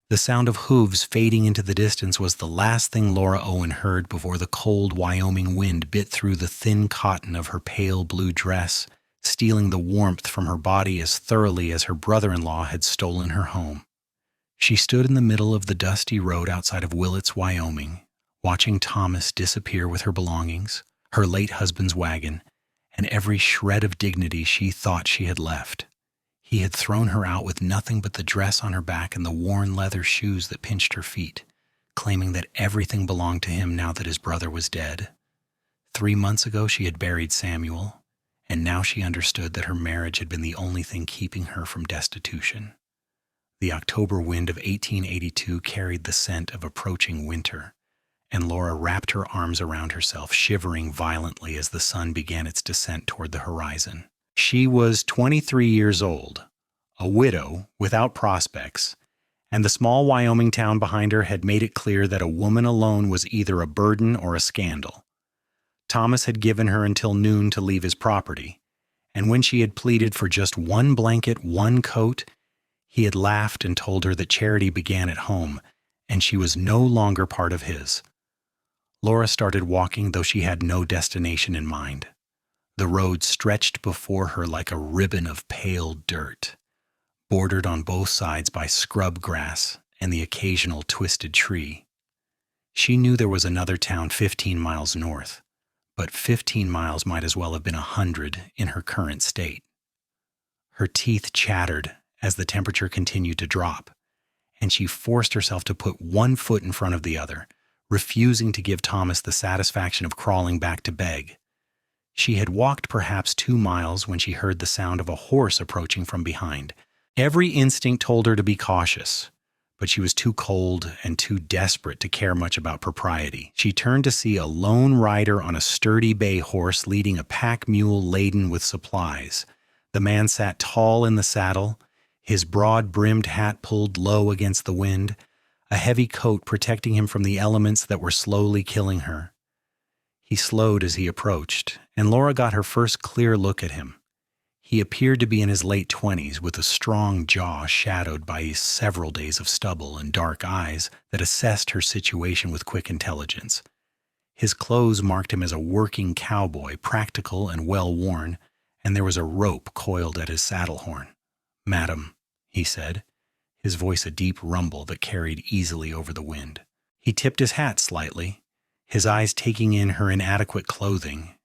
The sound of hooves fading into the distance was the last thing Laura Owen heard before the cold Wyoming wind bit through the thin cotton of her pale blue dress, stealing the warmth from her body as thoroughly as her brother-in-law had stolen her home. She stood in the middle of the dusty road outside of Willits, Wyoming, watching Thomas disappear with her belongings, her late husband's wagon, and every shred of dignity she thought she had left. He had thrown her out with nothing but the dress on her back and the worn leather shoes that pinched her feet, claiming that everything belonged to him now that his brother was dead. 3 months ago she had buried Samuel, and now she understood that her marriage had been the only thing keeping her from destitution. The October wind of 1882 carried the scent of approaching winter, and Laura wrapped her arms around herself, shivering violently as the sun began its descent toward the horizon. She was 23 years old, a widow without prospects, and the small Wyoming town behind her had made it clear that a woman alone was either a burden or a scandal. Thomas had given her until noon to leave his property, and when she had pleaded for just one blanket, one coat, he had laughed and told her that charity began at home, and she was no longer part of his. Laura started walking, though she had no destination in mind. The road stretched before her like a ribbon of pale dirt, bordered on both sides by scrub grass and the occasional twisted tree. She knew there was another town 15 miles north, but 15 miles might as well have been 100 in her current state. Her teeth chattered as the temperature continued to drop, and she forced herself to put one foot in front of the other, refusing to give Thomas the satisfaction of crawling back to beg. She had walked perhaps 2 miles when she heard the sound of a horse approaching from behind. Every instinct told her to be cautious, but she was too cold and too desperate to care much about propriety. She turned to see a lone rider on a sturdy bay horse leading a pack mule laden with supplies. The man sat tall in the saddle, his broad-brimmed hat pulled low against the wind, a heavy coat protecting him from the elements that were slowly killing her. He slowed as he approached, and Laura got her first clear look at him. He appeared to be in his late 20s, with a strong jaw shadowed by several days of stubble and dark eyes that assessed her situation with quick intelligence. His clothes marked him as a working cowboy, practical and well-worn, and there was a rope coiled at his saddle horn. "Madam," he said, his voice a deep rumble that carried easily over the wind. He tipped his hat slightly, his eyes taking in her inadequate clothing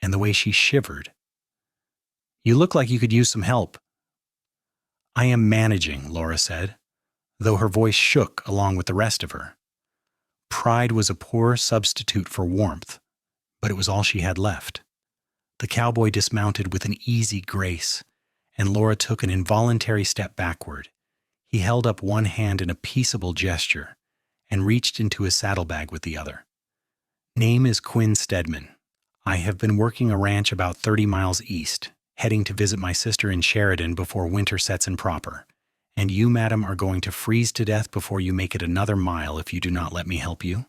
and the way she shivered. "You look like you could use some help." "I am managing," Laura said, though her voice shook along with the rest of her. Pride was a poor substitute for warmth, but it was all she had left. The cowboy dismounted with an easy grace, and Laura took an involuntary step backward. He held up one hand in a peaceable gesture and reached into his saddlebag with the other. "Name is Quinn Steadman. I have been working a ranch about 30 miles east, heading to visit my sister in Sheridan before winter sets in proper. And you, madam, are going to freeze to death before you make it another mile if you do not let me help you."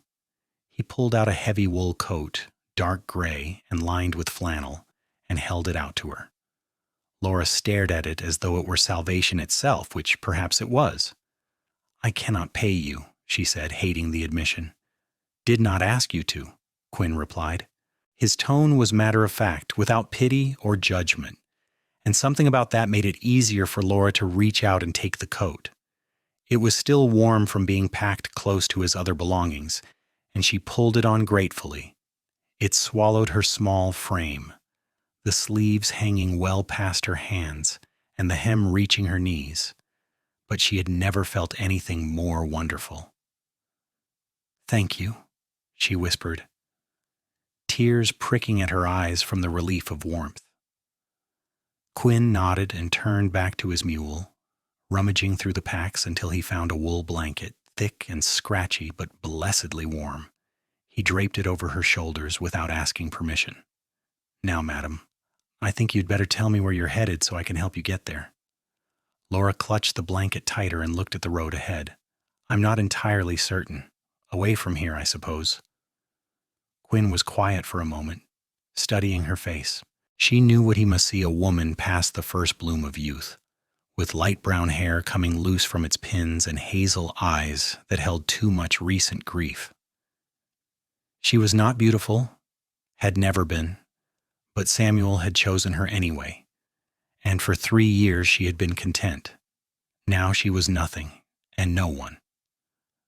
He pulled out a heavy wool coat, dark gray and lined with flannel, and held it out to her. Laura stared at it as though it were salvation itself, which perhaps it was. "I cannot pay you," she said, hating the admission. "Did not ask you to," Quinn replied. His tone was matter-of-fact, without pity or judgment, and something about that made it easier for Laura to reach out and take the coat. It was still warm from being packed close to his other belongings, and she pulled it on gratefully. It swallowed her small frame, the sleeves hanging well past her hands and the hem reaching her knees, but she had never felt anything more wonderful. "Thank you," she whispered, tears pricking at her eyes from the relief of warmth. Quinn nodded and turned back to his mule, rummaging through the packs until he found a wool blanket, thick and scratchy but blessedly warm. He draped it over her shoulders without asking permission. "Now, madam, I think you'd better tell me where you're headed so I can help you get there." Laura clutched the blanket tighter and looked at the road ahead. "I'm not entirely certain. Away from here, I suppose." Quinn was quiet for a moment, studying her face. She knew what he must see a woman past the first bloom of youth, with light brown hair coming loose from its pins and hazel eyes that held too much recent grief. She was not beautiful, had never been, but Samuel had chosen her anyway, and for 3 years she had been content. Now she was nothing, and no one.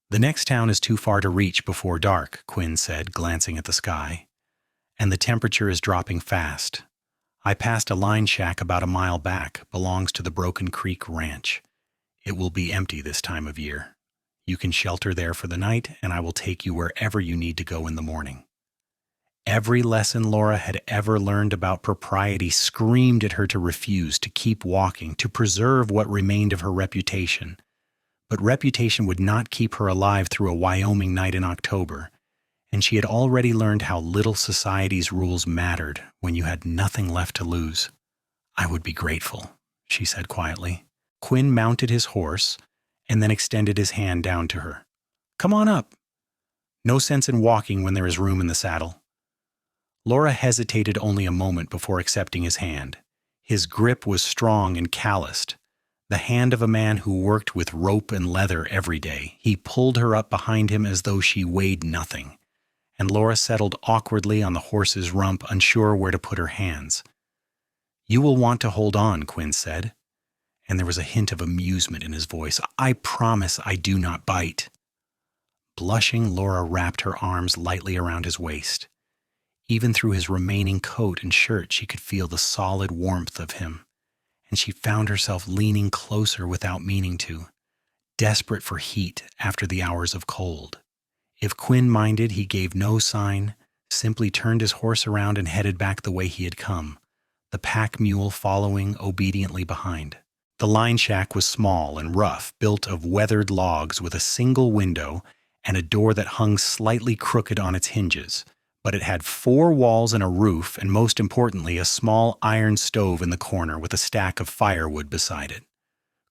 "The next town is too far to reach before dark," Quinn said, glancing at the sky, "and the temperature is dropping fast. I passed a line shack about a mile back, belongs to the Broken Creek Ranch. It will be empty this time of year. You can shelter there for the night, and I will take you wherever you need to go in the morning." Every lesson Laura had ever learned about propriety screamed at her to refuse, to keep walking, to preserve what remained of her reputation. But reputation would not keep her alive through a Wyoming night in October, and she had already learned how little society's rules mattered when you had nothing left to lose. "I would be grateful," she said quietly. Quinn mounted his horse and then extended his hand down to her. "Come on up. No sense in walking when there is room in the saddle." Laura hesitated only a moment before accepting his hand. His grip was strong and calloused, the hand of a man who worked with rope and leather every day. He pulled her up behind him as though she weighed nothing, and Laura settled awkwardly on the horse's rump, unsure where to put her hands. "You will want to hold on," Quinn said, and there was a hint of amusement in his voice. "I promise I do not bite." Blushing, Laura wrapped her arms lightly around his waist. Even through his remaining coat and shirt, she could feel the solid warmth of him, and she found herself leaning closer without meaning to, desperate for heat after the hours of cold. If Quinn minded, he gave no sign, simply turned his horse around and headed back the way he had come, the pack mule following obediently behind. The line shack was small and rough, built of weathered logs with a single window and a door that hung slightly crooked on its hinges. But it had 4 walls and a roof, and most importantly, a small iron stove in the corner with a stack of firewood beside it.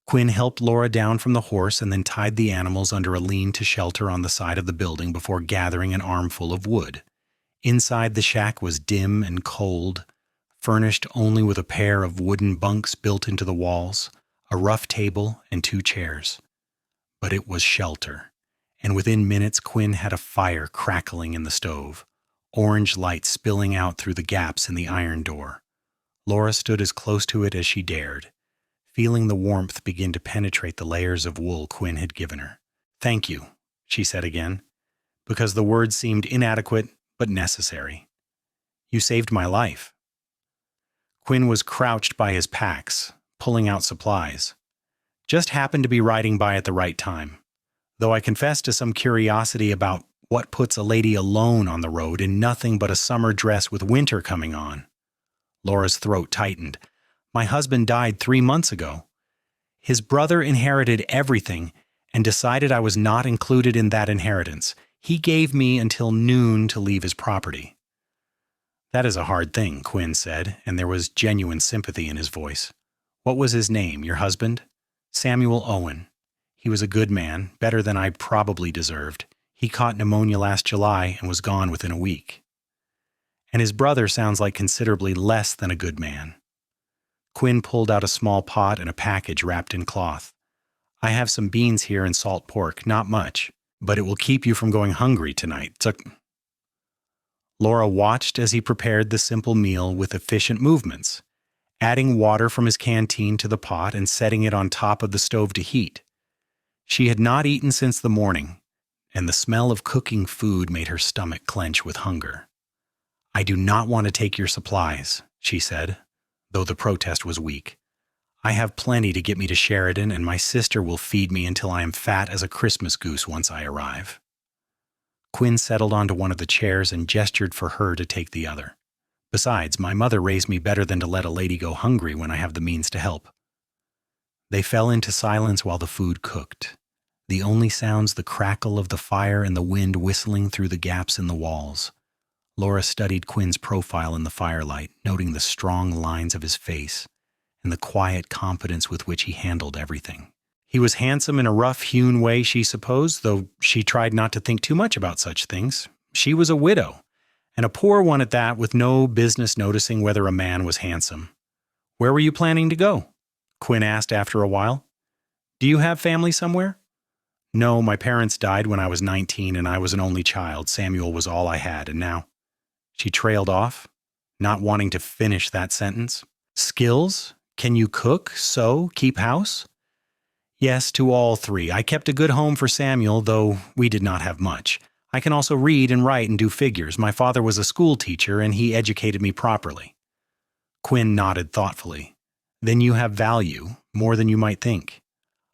Quinn helped Laura down from the horse and then tied the animals under a lean-to shelter on the side of the building before gathering an armful of wood. Inside the shack was dim and cold, furnished only with a pair of wooden bunks built into the walls, a rough table, and 2 chairs. But it was shelter, and within minutes Quinn had a fire crackling in the stove, orange light spilling out through the gaps in the iron door. Laura stood as close to it as she dared, feeling the warmth begin to penetrate the layers of wool Quinn had given her. "Thank you," she said again, because the words seemed inadequate but necessary. "You saved my life." Quinn was crouched by his packs, pulling out supplies. "Just happened to be riding by at the right time, though I confess to some curiosity about what puts a lady alone on the road in nothing but a summer dress with winter coming on." Laura's throat tightened. "My husband died 3 months ago. His brother inherited everything and decided I was not included in that inheritance. He gave me until noon to leave his property." "That is a hard thing," Quinn said, and there was genuine sympathy in his voice. "What was his name, your husband?" "Samuel Owen. He was a good man, better than I probably deserved. He caught pneumonia last July and was gone within a week." "And his brother sounds like considerably less than a good man." Quinn pulled out a small pot and a package wrapped in cloth. "I have some beans here and salt pork, not much, but it will keep you from going hungry tonight." Laura watched as he prepared the simple meal with efficient movements, adding water from his canteen to the pot and setting it on top of the stove to heat. She had not eaten since the morning, and the smell of cooking food made her stomach clench with hunger. "I do not want to take your supplies," she said, though the protest was weak. "I have plenty to get me to Sheridan, and my sister will feed me until I am fat as a Christmas goose once I arrive." Quinn settled onto one of the chairs and gestured for her to take the other. "Besides, my mother raised me better than to let a lady go hungry when I have the means to help." They fell into silence while the food cooked. The only sounds the crackle of the fire and the wind whistling through the gaps in the walls. Laura studied Quinn's profile in the firelight, noting the strong lines of his face and the quiet confidence with which he handled everything. He was handsome in a rough-hewn way, she supposed, though she tried not to think too much about such things. She was a widow, and a poor one at that, with no business noticing whether a man was handsome. "Where were you planning to go?" Quinn asked after a while. Do you have family somewhere? No, my parents died when I was 19 and I was an only child. Samuel was all I had, and now. She trailed off, not wanting to finish that sentence. Skills? Can you cook, sew, keep house? Yes, to all three. I kept a good home for Samuel, though we did not have much. I can also read and write and do figures. My father was a school teacher, and he educated me properly. Quinn nodded thoughtfully. Then you have value, more than you might think.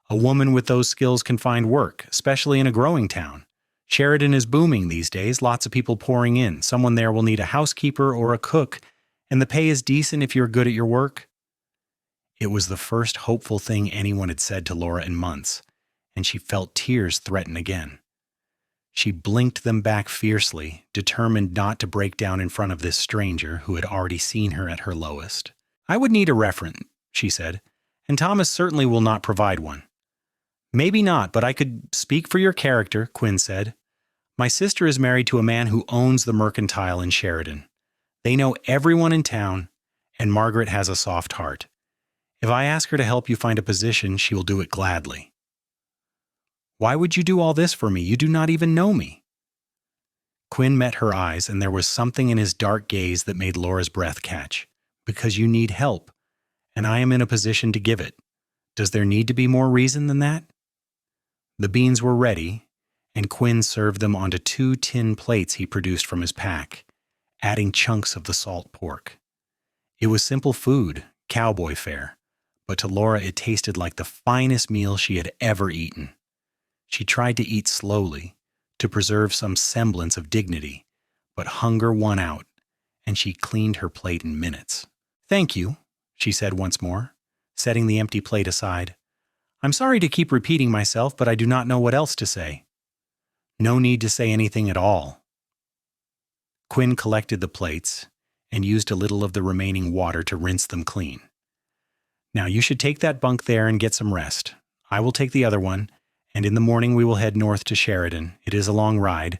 A woman with those skills can find work, especially in a growing town. Sheridan is booming these days, lots of people pouring in. Someone there will need a housekeeper or a cook, and the pay is decent if you're good at your work. It was the first hopeful thing anyone had said to Laura in months, and she felt tears threaten again. She blinked them back fiercely, determined not to break down in front of this stranger who had already seen her at her lowest. I would need a reference, she said, and Thomas certainly will not provide one. Maybe not, but I could speak for your character, Quinn said. My sister is married to a man who owns the Mercantile in Sheridan. They know everyone in town, and Margaret has a soft heart. If I ask her to help you find a position, she will do it gladly. Why would you do all this for me? You do not even know me. Quinn met her eyes, and there was something in his dark gaze that made Laura's breath catch. Because you need help, and I am in a position to give it. Does there need to be more reason than that? The beans were ready, and Quinn served them onto 2 tin plates he produced from his pack, adding chunks of the salt pork. It was simple food, cowboy fare, but to Laura it tasted like the finest meal she had ever eaten. She tried to eat slowly, to preserve some semblance of dignity, but hunger won out, and she cleaned her plate in minutes. Thank you, she said once more, setting the empty plate aside. I'm sorry to keep repeating myself, but I do not know what else to say. No need to say anything at all. Quinn collected the plates and used a little of the remaining water to rinse them clean. Now you should take that bunk there and get some rest. I will take the other one, and in the morning we will head north to Sheridan. It is a long ride,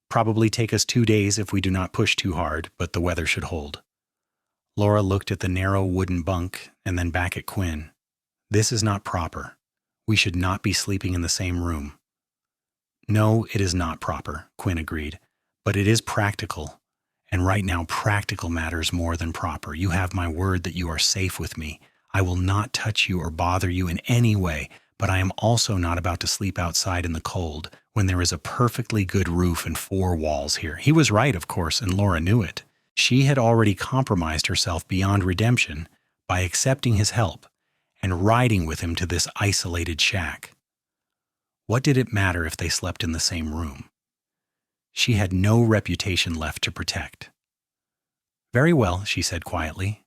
probably take us 2 days if we do not push too hard, but the weather should hold. Laura looked at the narrow wooden bunk and then back at Quinn. This is not proper. We should not be sleeping in the same room. No, it is not proper, Quinn agreed, but it is practical, and right now practical matters more than proper. You have my word that you are safe with me. I will not touch you or bother you in any way, but I am also not about to sleep outside in the cold when there is a perfectly good roof and 4 walls here. He was right, of course, and Laura knew it. She had already compromised herself beyond redemption by accepting his help and riding with him to this isolated shack. What did it matter if they slept in the same room? She had no reputation left to protect. Very well, she said quietly.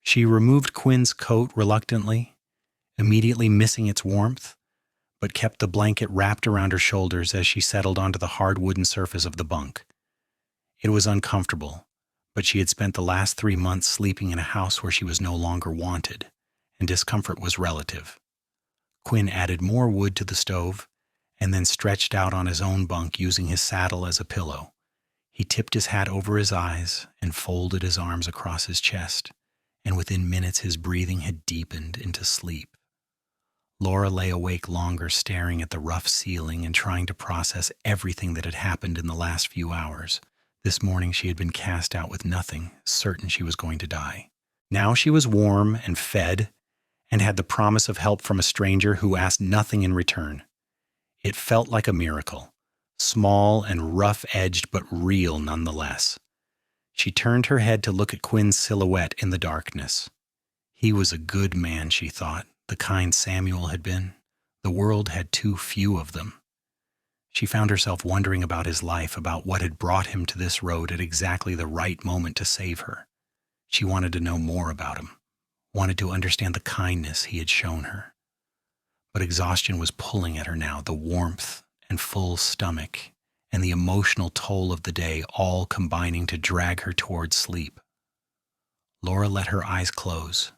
She removed Quinn's coat reluctantly, immediately missing its warmth, but kept the blanket wrapped around her shoulders as she settled onto the hard wooden surface of the bunk. It was uncomfortable, but she had spent the last 3 months sleeping in a house where she was no longer wanted, and discomfort was relative. Quinn added more wood to the stove, and then stretched out on his own bunk using his saddle as a pillow. He tipped his hat over his eyes and folded his arms across his chest, and within minutes his breathing had deepened into sleep. Laura lay awake longer, staring at the rough ceiling and trying to process everything that had happened in the last few hours. This morning she had been cast out with nothing, certain she was going to die. Now she was warm and fed, and had the promise of help from a stranger who asked nothing in return. It felt like a miracle, small and rough-edged but real nonetheless. She turned her head to look at Quinn's silhouette in the darkness. He was a good man, she thought, the kind Samuel had been. The world had too few of them. She found herself wondering about his life, about what had brought him to this road at exactly the right moment to save her. She wanted to know more about him, wanted to understand the kindness he had shown her. But exhaustion was pulling at her now, the warmth and full stomach and the emotional toll of the day all combining to drag her towards sleep. Laura let her eyes close,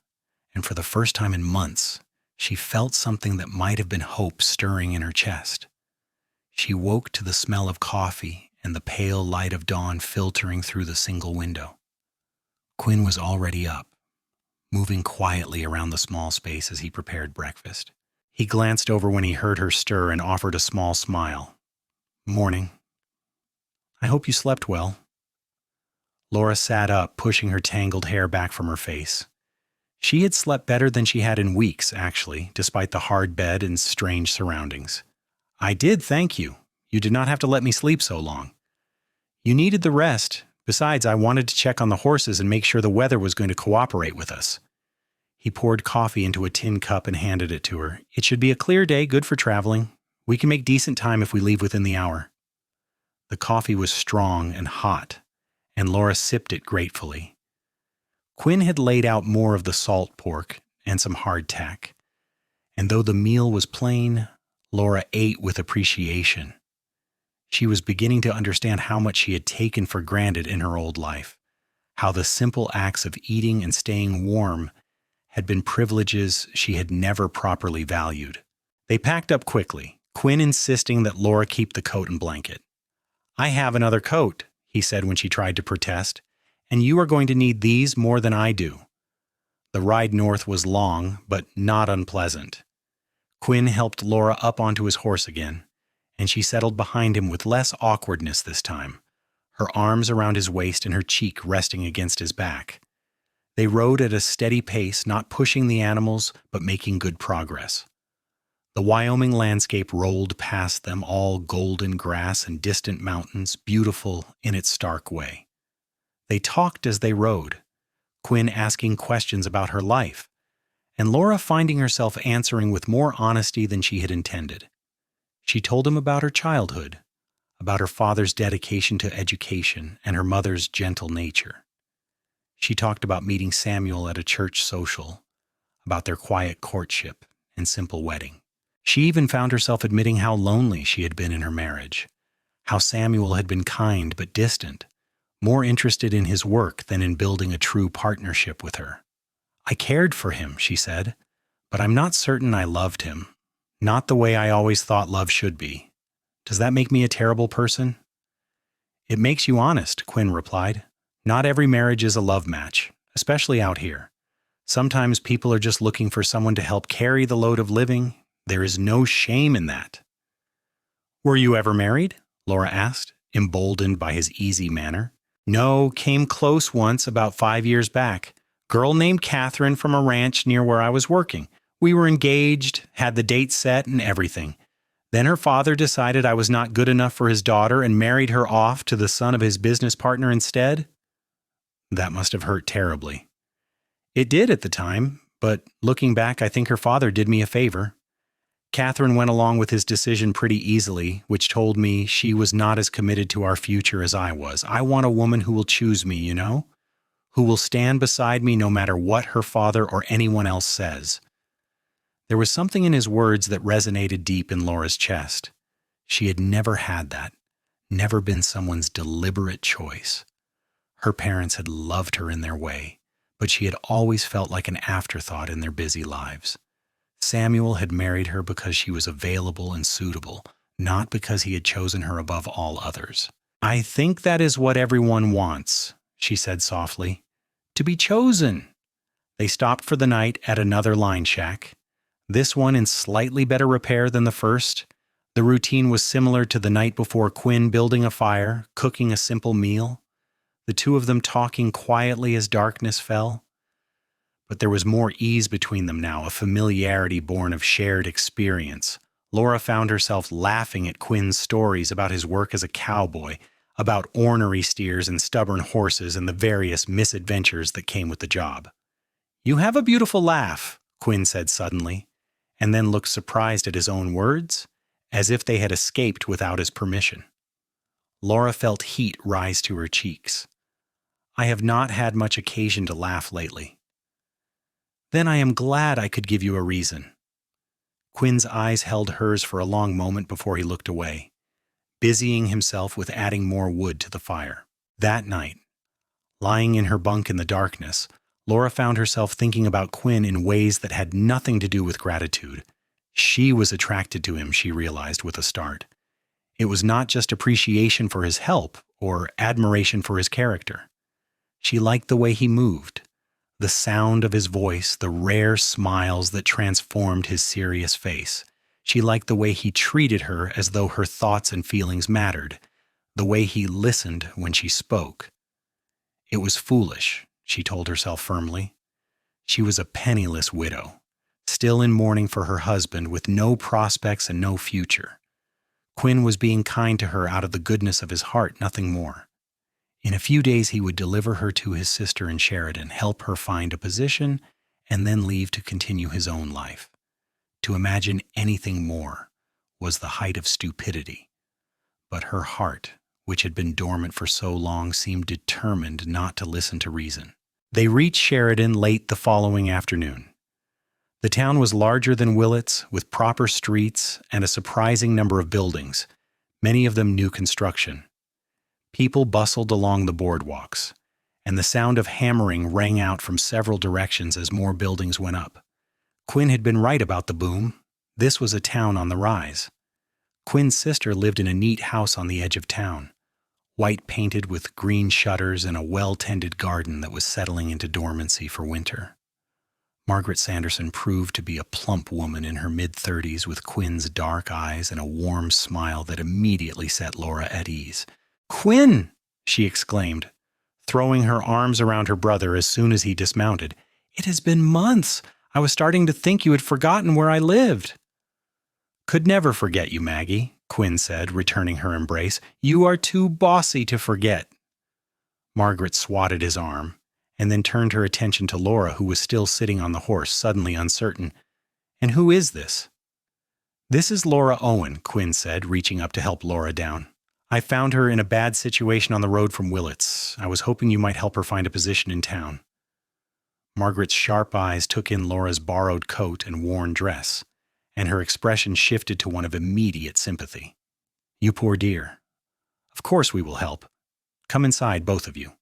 and for the first time in months, she felt something that might have been hope stirring in her chest. She woke to the smell of coffee and the pale light of dawn filtering through the single window. Quinn was already up, moving quietly around the small space as he prepared breakfast. He glanced over when he heard her stir and offered a small smile. "Morning. I hope you slept well." Laura sat up, pushing her tangled hair back from her face. She had slept better than she had in weeks, actually, despite the hard bed and strange surroundings. "I did, thank you. You did not have to let me sleep so long." "You needed the rest. Besides, I wanted to check on the horses and make sure the weather was going to cooperate with us." He poured coffee into a tin cup and handed it to her. "It should be a clear day, good for traveling. We can make decent time if we leave within the hour." The coffee was strong and hot, and Laura sipped it gratefully. Quinn had laid out more of the salt pork and some hardtack, and though the meal was plain, Laura ate with appreciation. She was beginning to understand how much she had taken for granted in her old life, how the simple acts of eating and staying warm had been privileges she had never properly valued. They packed up quickly, Quinn insisting that Laura keep the coat and blanket. "I have another coat," he said when she tried to protest, "and you are going to need these more than I do." The ride north was long, but not unpleasant. Quinn helped Laura up onto his horse again, and she settled behind him with less awkwardness this time, her arms around his waist and her cheek resting against his back. They rode at a steady pace, not pushing the animals, but making good progress. The Wyoming landscape rolled past them, all golden grass and distant mountains, beautiful in its stark way. They talked as they rode, Quinn asking questions about her life, and Laura finding herself answering with more honesty than she had intended. She told him about her childhood, about her father's dedication to education and her mother's gentle nature. She talked about meeting Samuel at a church social, about their quiet courtship and simple wedding. She even found herself admitting how lonely she had been in her marriage, how Samuel had been kind but distant, more interested in his work than in building a true partnership with her. "I cared for him," she said, "but I'm not certain I loved him. Not the way I always thought love should be. Does that make me a terrible person?" "It makes you honest," Quinn replied. "Not every marriage is a love match, especially out here. Sometimes people are just looking for someone to help carry the load of living. There is no shame in that." "Were you ever married?" Laura asked, emboldened by his easy manner. "No, came close once about 5 years back. Girl named Catherine from a ranch near where I was working. We were engaged, had the date set and everything. Then her father decided I was not good enough for his daughter and married her off to the son of his business partner instead." "That must have hurt terribly." "It did at the time, but looking back, I think her father did me a favor. Catherine went along with his decision pretty easily, which told me she was not as committed to our future as I was. I want a woman who will choose me, you know? Who will stand beside me no matter what her father or anyone else says." There was something in his words that resonated deep in Laura's chest. She had never had that, never been someone's deliberate choice. Her parents had loved her in their way, but she had always felt like an afterthought in their busy lives. Samuel had married her because she was available and suitable, not because he had chosen her above all others. "I think that is what everyone wants," she said softly. "To be chosen." They stopped for the night at another line shack, this one in slightly better repair than the first. The routine was similar to the night before, Quinn building a fire, cooking a simple meal, the two of them talking quietly as darkness fell. But there was more ease between them now, a familiarity born of shared experience. Laura found herself laughing at Quinn's stories about his work as a cowboy, about ornery steers and stubborn horses and the various misadventures that came with the job. "You have a beautiful laugh," Quinn said suddenly, and then looked surprised at his own words, as if they had escaped without his permission. Laura felt heat rise to her cheeks. "I have not had much occasion to laugh lately." "Then I am glad I could give you a reason." Quinn's eyes held hers for a long moment before he looked away, busying himself with adding more wood to the fire. That night, lying in her bunk in the darkness, Laura found herself thinking about Quinn in ways that had nothing to do with gratitude. She was attracted to him, she realized with a start. It was not just appreciation for his help or admiration for his character. She liked the way he moved, The sound of his voice, the rare smiles that transformed his serious face. She liked the way he treated her as though her thoughts and feelings mattered, the way he listened when she spoke. It was foolish, she told herself firmly. She was a penniless widow, still in mourning for her husband with no prospects and no future. Quinn was being kind to her out of the goodness of his heart, nothing more. In a few days he would deliver her to his sister in Sheridan, help her find a position, and then leave to continue his own life. To imagine anything more was the height of stupidity. But her heart, which had been dormant for so long, seemed determined not to listen to reason. They reached Sheridan late the following afternoon. The town was larger than Willits, with proper streets and a surprising number of buildings, many of them new construction. People bustled along the boardwalks, and the sound of hammering rang out from several directions as more buildings went up. Quinn had been right about the boom. This was a town on the rise. Quinn's sister lived in a neat house on the edge of town, white painted with green shutters and a well-tended garden that was settling into dormancy for winter. Margaret Sanderson proved to be a plump woman in her mid-30s with Quinn's dark eyes and a warm smile that immediately set Laura at ease. "Quinn!" she exclaimed, throwing her arms around her brother as soon as he dismounted. "It has been months. I was starting to think you had forgotten where I lived." "Could never forget you, Maggie," Quinn said, returning her embrace. "You are too bossy to forget." Margaret swatted his arm, and then turned her attention to Laura, who was still sitting on the horse, suddenly uncertain. "And who is this?" "This is Laura Owen," Quinn said, reaching up to help Laura down. "I found her in a bad situation on the road from Willits. I was hoping you might help her find a position in town." Margaret's sharp eyes took in Laura's borrowed coat and worn dress, and her expression shifted to one of immediate sympathy. "You poor dear. Of course we will help. Come inside, both of you.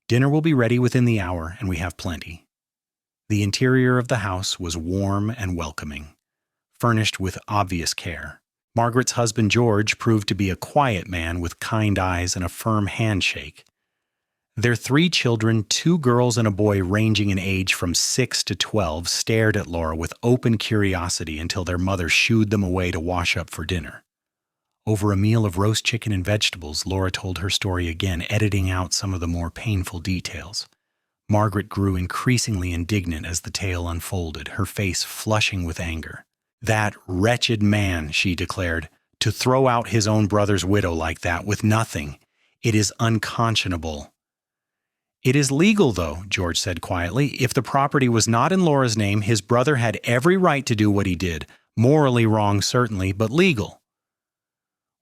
Dinner will be ready within the hour, and we have plenty." The interior of the house was warm and welcoming, furnished with obvious care. Margaret's husband George proved to be a quiet man with kind eyes and a firm handshake. Their 3 children, 2 girls and a boy ranging in age from 6 to 12, stared at Laura with open curiosity until their mother shooed them away to wash up for dinner. Over a meal of roast chicken and vegetables, Laura told her story again, editing out some of the more painful details. Margaret grew increasingly indignant as the tale unfolded, her face flushing with anger. "That wretched man," she declared, "to throw out his own brother's widow like that with nothing. It is unconscionable." "It is legal, though," George said quietly. "If the property was not in Laura's name, his brother had every right to do what he did. Morally wrong, certainly, but legal."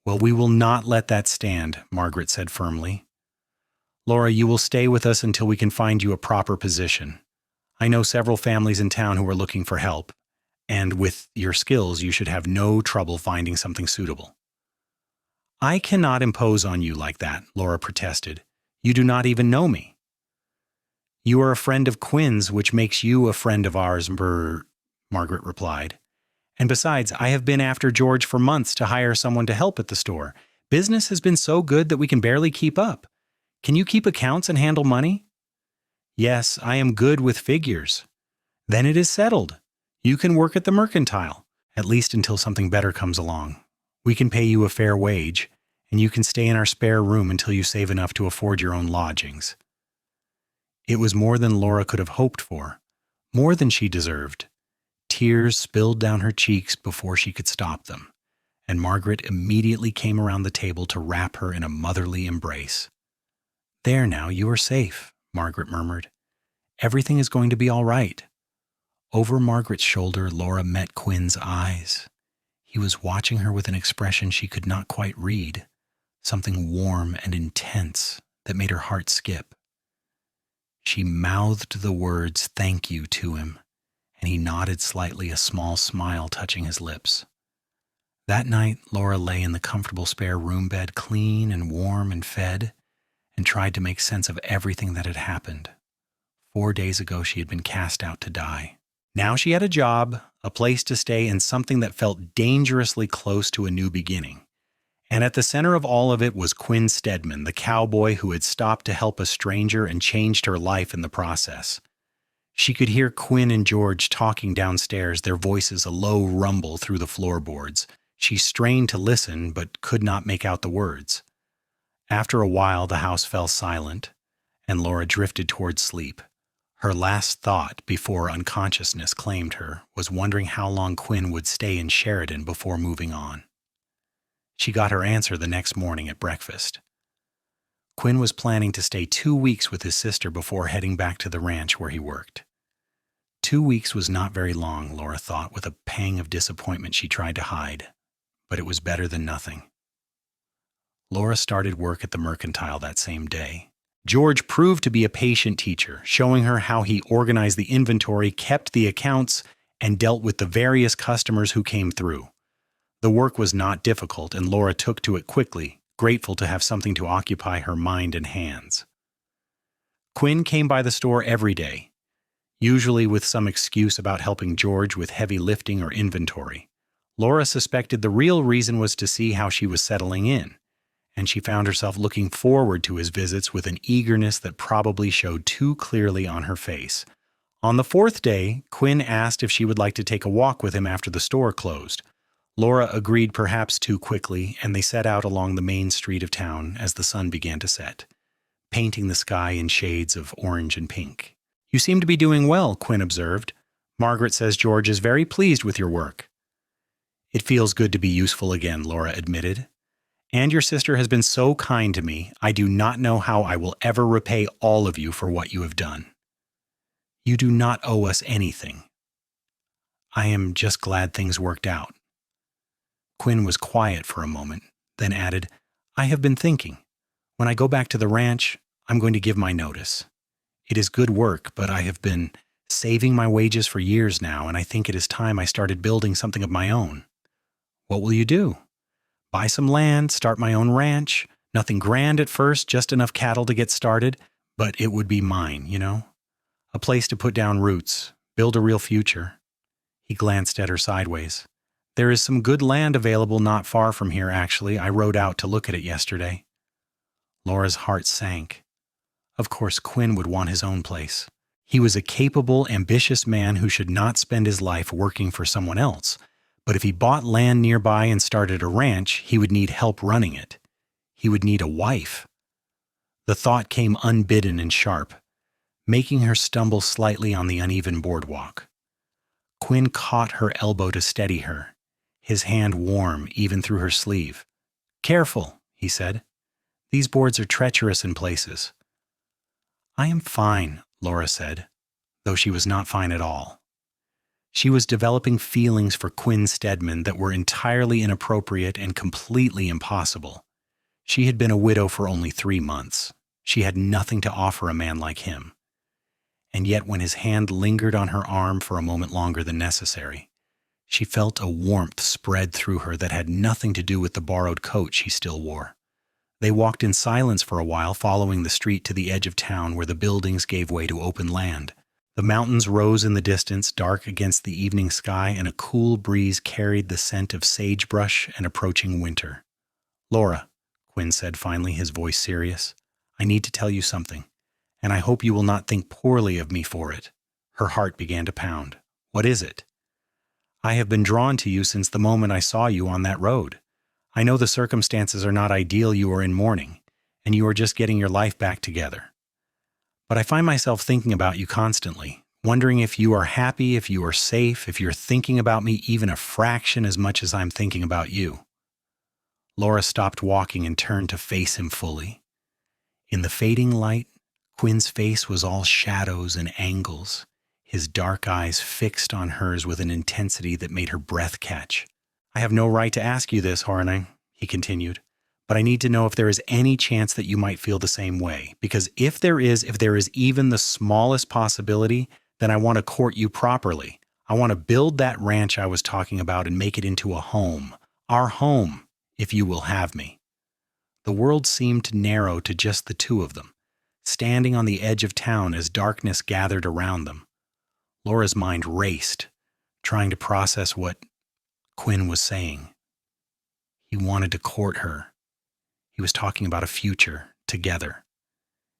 "Well, we will not let that stand," Margaret said firmly. "Laura, you will stay with us until we can find you a proper position. I know several families in town who are looking for help, and with your skills, you should have no trouble finding something suitable." "I cannot impose on you like that," Laura protested. "You do not even know me." "You are a friend of Quinn's, which makes you a friend of ours," Margaret replied. "And besides, I have been after George for months to hire someone to help at the store. Business has been so good that we can barely keep up. Can you keep accounts and handle money?" "Yes, I am good with figures." "Then it is settled. You can work at the mercantile, at least until something better comes along. We can pay you a fair wage, and you can stay in our spare room until you save enough to afford your own lodgings." It was more than Laura could have hoped for, more than she deserved. Tears spilled down her cheeks before she could stop them, and Margaret immediately came around the table to wrap her in a motherly embrace. "There now, you are safe," Margaret murmured. "Everything is going to be all right." Over Margaret's shoulder, Laura met Quinn's eyes. He was watching her with an expression she could not quite read, something warm and intense that made her heart skip. She mouthed the words "thank you" to him, and he nodded slightly, a small smile touching his lips. That night, Laura lay in the comfortable spare room bed, clean and warm and fed, and tried to make sense of everything that had happened. 4 days ago, she had been cast out to die. Now she had a job, a place to stay, and something that felt dangerously close to a new beginning. And at the center of all of it was Quinn Steadman, the cowboy who had stopped to help a stranger and changed her life in the process. She could hear Quinn and George talking downstairs, their voices a low rumble through the floorboards. She strained to listen, but could not make out the words. After a while, the house fell silent, and Laura drifted toward sleep. Her last thought, before unconsciousness claimed her, was wondering how long Quinn would stay in Sheridan before moving on. She got her answer the next morning at breakfast. Quinn was planning to stay 2 weeks with his sister before heading back to the ranch where he worked. 2 weeks was not very long, Laura thought, with a pang of disappointment she tried to hide. But it was better than nothing. Laura started work at the mercantile that same day. George proved to be a patient teacher, showing her how he organized the inventory, kept the accounts, and dealt with the various customers who came through. The work was not difficult, and Laura took to it quickly, grateful to have something to occupy her mind and hands. Quinn came by the store every day, usually with some excuse about helping George with heavy lifting or inventory. Laura suspected the real reason was to see how she was settling in, and she found herself looking forward to his visits with an eagerness that probably showed too clearly on her face. On the 4th day, Quinn asked if she would like to take a walk with him after the store closed. Laura agreed perhaps too quickly, and they set out along the main street of town as the sun began to set, painting the sky in shades of orange and pink. "You seem to be doing well," Quinn observed. "Margaret says George is very pleased with your work." "It feels good to be useful again," Laura admitted. "And your sister has been so kind to me. I do not know how I will ever repay all of you for what you have done." "You do not owe us anything." "I am just glad things worked out." Quinn was quiet for a moment, then added, "I have been thinking. When I go back to the ranch, I'm going to give my notice. It is good work, but I have been saving my wages for years now, and I think it is time I started building something of my own." "What will you do?" "Buy some land, start my own ranch. Nothing grand at first, just enough cattle to get started, but it would be mine, you know? A place to put down roots, build a real future." He glanced at her sideways. "There is some good land available not far from here, actually. I rode out to look at it yesterday." Laura's heart sank. Of course, Quinn would want his own place. He was a capable, ambitious man who should not spend his life working for someone else. But if he bought land nearby and started a ranch, he would need help running it. He would need a wife. The thought came unbidden and sharp, making her stumble slightly on the uneven boardwalk. Quinn caught her elbow to steady her, his hand warm even through her sleeve. "Careful," he said. "These boards are treacherous in places." "I am fine," Laura said, though she was not fine at all. She was developing feelings for Quinn Steadman that were entirely inappropriate and completely impossible. She had been a widow for only 3 months. She had nothing to offer a man like him. And yet when his hand lingered on her arm for a moment longer than necessary, she felt a warmth spread through her that had nothing to do with the borrowed coat she still wore. They walked in silence for a while, following the street to the edge of town where the buildings gave way to open land. The mountains rose in the distance, dark against the evening sky, and a cool breeze carried the scent of sagebrush and approaching winter. "Laura," Quinn said finally, his voice serious, "I need to tell you something, and I hope you will not think poorly of me for it." Her heart began to pound. "What is it?" "I have been drawn to you since the moment I saw you on that road. I know the circumstances are not ideal. You are in mourning, and you are just getting your life back together. But I find myself thinking about you constantly, wondering if you are happy, if you are safe, if you're thinking about me even a fraction as much as I'm thinking about you." Laura stopped walking and turned to face him fully. In the fading light, Quinn's face was all shadows and angles, his dark eyes fixed on hers with an intensity that made her breath catch. "I have no right to ask you this, Horning," he continued, "but I need to know if there is any chance that you might feel the same way. Because if there is even the smallest possibility, then I want to court you properly. I want to build that ranch I was talking about and make it into a home. Our home, if you will have me." The world seemed to narrow to just the two of them, standing on the edge of town as darkness gathered around them. Laura's mind raced, trying to process what Quinn was saying. He wanted to court her. He was talking about a future together.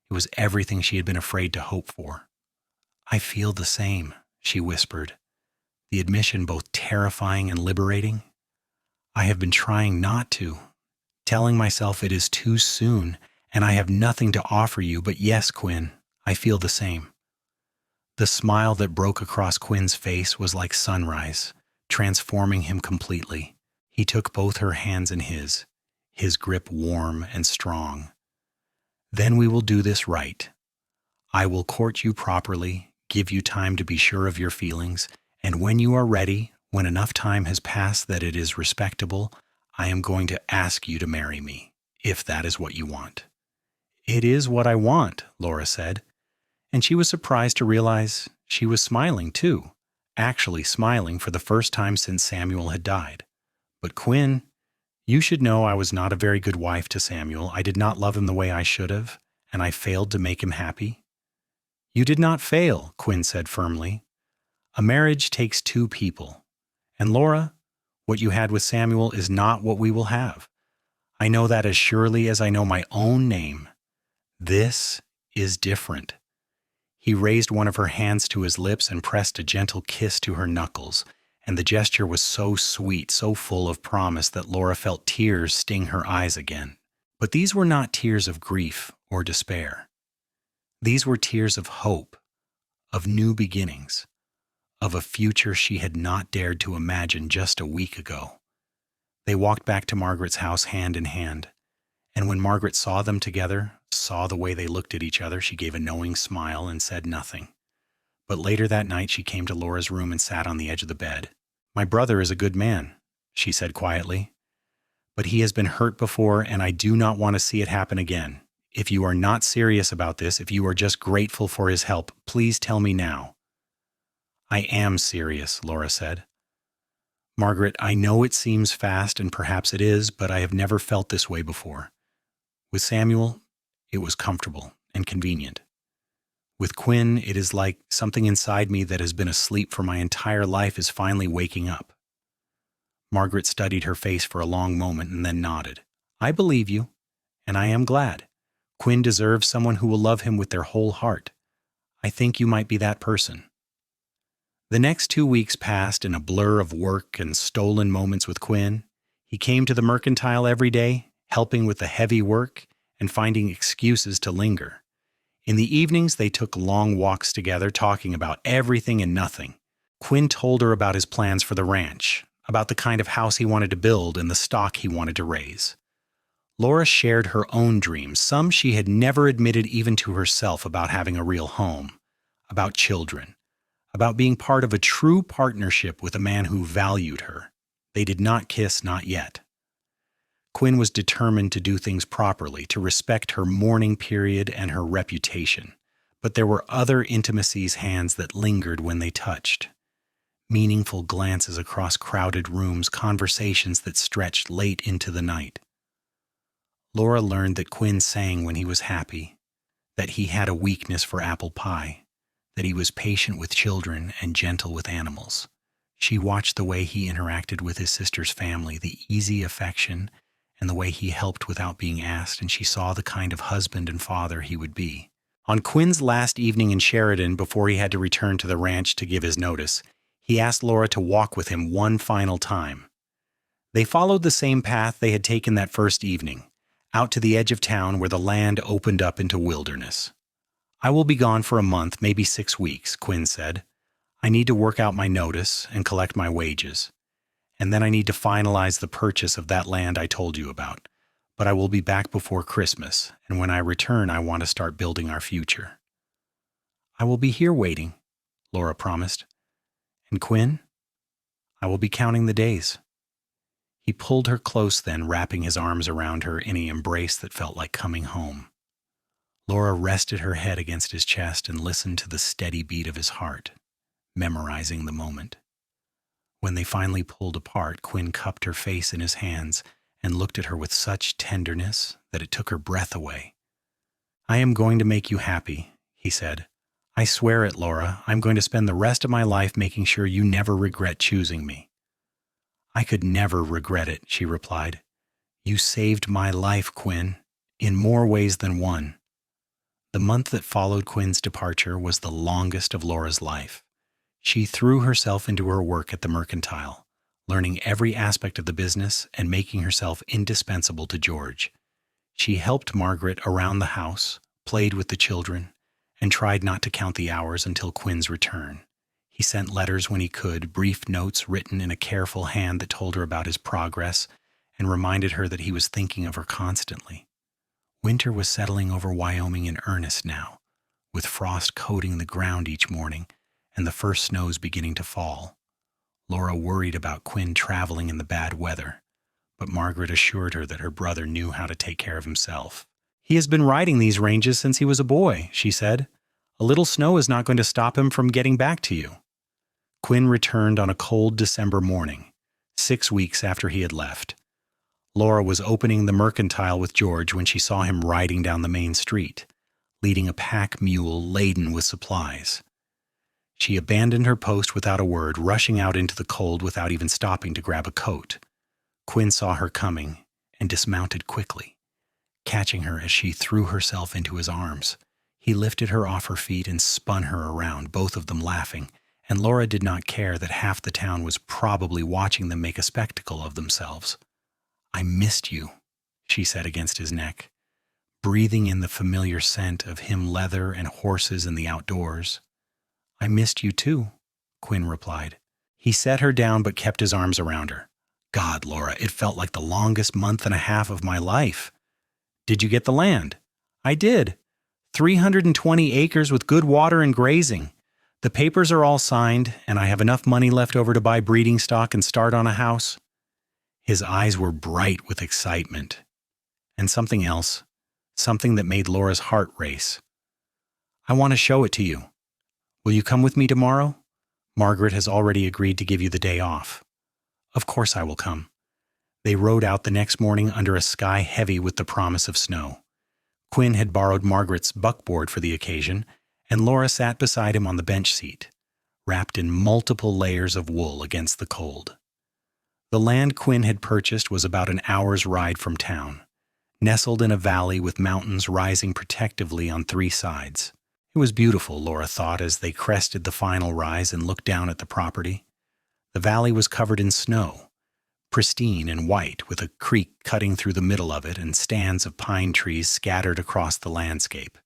It was everything she had been afraid to hope for. I feel the same, she whispered, the admission both terrifying and liberating. I have been trying not to, telling myself it is too soon and I have nothing to offer you, but yes, Quinn, I feel the same. The smile that broke across Quinn's face was like sunrise, transforming him completely. He took both her hands in his grip warm and strong. Then we will do this right. I will court you properly, give you time to be sure of your feelings, and when you are ready, when enough time has passed that it is respectable, I am going to ask you to marry me, if that is what you want. It is what I want, Laura said, and she was surprised to realize she was smiling too, actually smiling for the first time since Samuel had died. But Quinn, you should know I was not a very good wife to Samuel. I did not love him the way I should have, and I failed to make him happy. You did not fail, Quinn said firmly. A marriage takes two people. And Laura, what you had with Samuel is not what we will have. I know that as surely as I know my own name. This is different. He raised one of her hands to his lips and pressed a gentle kiss to her knuckles, and the gesture was so sweet, so full of promise that Laura felt tears sting her eyes again. But these were not tears of grief or despair. These were tears of hope, of new beginnings, of a future she had not dared to imagine just a week ago. They walked back to Margaret's house hand in hand, and when Margaret saw them together, saw the way they looked at each other, she gave a knowing smile and said nothing. But later that night she came to Laura's room and sat on the edge of the bed. My brother is a good man, she said quietly, but he has been hurt before and I do not want to see it happen again. If you are not serious about this, if you are just grateful for his help, please tell me now. I am serious, Laura said. Margaret, I know it seems fast and perhaps it is, but I have never felt this way before. With Samuel, it was comfortable and convenient. With Quinn, it is like something inside me that has been asleep for my entire life is finally waking up. Margaret studied her face for a long moment and then nodded. I believe you, and I am glad. Quinn deserves someone who will love him with their whole heart. I think you might be that person. The next 2 weeks passed in a blur of work and stolen moments with Quinn. He came to the mercantile every day, helping with the heavy work and finding excuses to linger. In the evenings, they took long walks together, talking about everything and nothing. Quinn told her about his plans for the ranch, about the kind of house he wanted to build and the stock he wanted to raise. Laura shared her own dreams, some she had never admitted even to herself, about having a real home, about children, about being part of a true partnership with a man who valued her. They did not kiss, not yet. Quinn was determined to do things properly, to respect her mourning period and her reputation. But there were other intimacies, hands that lingered when they touched. Meaningful glances across crowded rooms, conversations that stretched late into the night. Laura learned that Quinn sang when he was happy, that he had a weakness for apple pie, that he was patient with children and gentle with animals. She watched the way he interacted with his sister's family, the easy affection, and the way he helped without being asked, and she saw the kind of husband and father he would be. On Quinn's last evening in Sheridan, before he had to return to the ranch to give his notice, he asked Laura to walk with him one final time. They followed the same path they had taken that first evening, out to the edge of town where the land opened up into wilderness. I will be gone for a month, maybe 6 weeks, Quinn said. I need to work out my notice and collect my wages. And then I need to finalize the purchase of that land I told you about. But I will be back before Christmas, and when I return, I want to start building our future. I will be here waiting, Laura promised. And Quinn, I will be counting the days. He pulled her close then, wrapping his arms around her in an embrace that felt like coming home. Laura rested her head against his chest and listened to the steady beat of his heart, memorizing the moment. When they finally pulled apart, Quinn cupped her face in his hands and looked at her with such tenderness that it took her breath away. I am going to make you happy, he said. I swear it, Laura. I'm going to spend the rest of my life making sure you never regret choosing me. I could never regret it, she replied. You saved my life, Quinn, in more ways than one. The month that followed Quinn's departure was the longest of Laura's life. She threw herself into her work at the mercantile, learning every aspect of the business and making herself indispensable to George. She helped Margaret around the house, played with the children, and tried not to count the hours until Quinn's return. He sent letters when he could, brief notes written in a careful hand that told her about his progress and reminded her that he was thinking of her constantly. Winter was settling over Wyoming in earnest now, with frost coating the ground each morning and the first snows beginning to fall. Laura worried about Quinn traveling in the bad weather, but Margaret assured her that her brother knew how to take care of himself. "He has been riding these ranges since he was a boy," she said. "A little snow is not going to stop him from getting back to you." Quinn returned on a cold December morning, 6 weeks after he had left. Laura was opening the mercantile with George when she saw him riding down the main street, leading a pack mule laden with supplies. She abandoned her post without a word, rushing out into the cold without even stopping to grab a coat. Quinn saw her coming and dismounted quickly, catching her as she threw herself into his arms. He lifted her off her feet and spun her around, both of them laughing, and Laura did not care that half the town was probably watching them make a spectacle of themselves. "I missed you," she said against his neck, breathing in the familiar scent of him leather and horses in the outdoors. "I missed you too," Quinn replied. He set her down but kept his arms around her. "God, Laura, it felt like the longest month and a half of my life." "Did you get the land?" "I did. 320 acres with good water and grazing. The papers are all signed, and I have enough money left over to buy breeding stock and start on a house." His eyes were bright with excitement. And something else, something that made Laura's heart race. "I want to show it to you. Will you come with me tomorrow? Margaret has already agreed to give you the day off." "Of course I will come." They rode out the next morning under a sky heavy with the promise of snow. Quinn had borrowed Margaret's buckboard for the occasion, and Laura sat beside him on the bench seat, wrapped in multiple layers of wool against the cold. The land Quinn had purchased was about an hour's ride from town, nestled in a valley with mountains rising protectively on 3 sides. It was beautiful, Laura thought, as they crested the final rise and looked down at the property. The valley was covered in snow, pristine and white, with a creek cutting through the middle of it and stands of pine trees scattered across the landscape.